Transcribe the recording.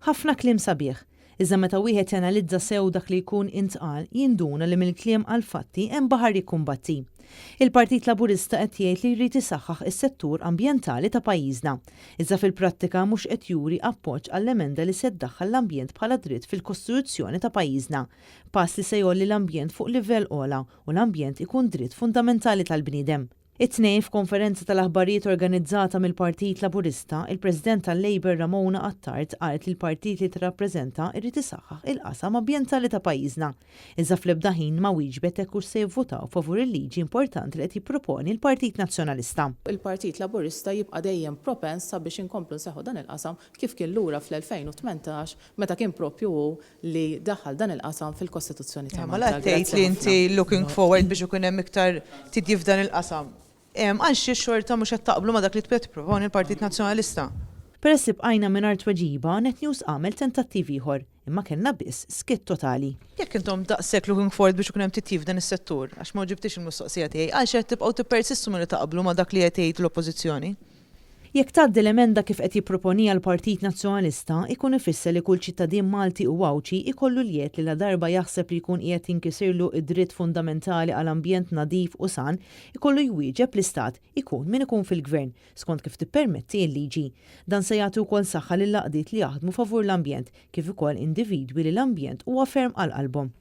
Ħafna kliem sabiħ, iżda meta wieħed janalizza sew dak li jkun intqal jinduna li mill-kliem għal fatti hemm baħar jikkumbatti. Il-Partit Laburista qed jgħid li jrid isaħħaħ is-settur ambjentali ta' pajjiżna, iżda fil-prattika mhux qed juri appoġġ għall-emenda li se ddaħħal l-ambjent bħala dritt fil-Kostituzzjoni ta' pajjiżna, pass li se jolli l-ambjent fuq livell ogħla u l-ambjent ikun dritt fundamentali tal-bniedem. It-tnejn f'konferenza tal-aħbarijiet organizzata mill-Partit Laburista, il-President tal-Labor Ramona Attard qalet li l-partit li tirrappreżenta jrid isaħħaħ il-qasam ambjentali ta' pajjiżna. Iżda fl-ebda ħin ma wieġbet hekk se jivvutaw favur il-liġi importanti li qed jipproponi l-Partit Nazzjonalista. Il-Partit Laburista jibqa' dejjem propens sabiex inkomplu nseħħu dan il-qasam kif kien lura fl-2018 meta kien proprju li daħħal dan il-qasam fil-Kostituzzjoni ta' Malta. Ma tgħid li inti looking forward biex ikun hemm iktar titjib dan il-qasam. Għanxie xorta mux taqblu ma dak li tbet proponi il-Partit Nazzjonalista. Peress bqajna mingħajr tweġiba, Net News għamel tentattiv ieħor, imma kellna biss skit totali. Jekk intom daqshekk looking forward biex ikun hemm titjib dan is-settur, għax ma ġibtix il-mistoqsija tiegħi, għalx qed tibqgħu tippersistu milli taqblu ma dak li qed tgħid l-Oppożizzjoni. Jekk tgħaddi l-emenda kif qed jipproponija l-Partit Nazzjonalista, ikun ifisser li kull ċittadin Malti u Wawċi ikollu liet li la darba jaħseb li jkun qiegħed jinkisirlu id-dritt fundamentali għal ambjent nadif u san, ikollu jwieġeb l-Istat ikun min ikun fil-Gvern, skont kif tippermetti l-liġi. Dan se jagħti wkoll saħħa lil laqdiet li jaħdmu favur l-ambjent, kif ukoll individwi li l-ambjent huwa ferm għal qalbhom.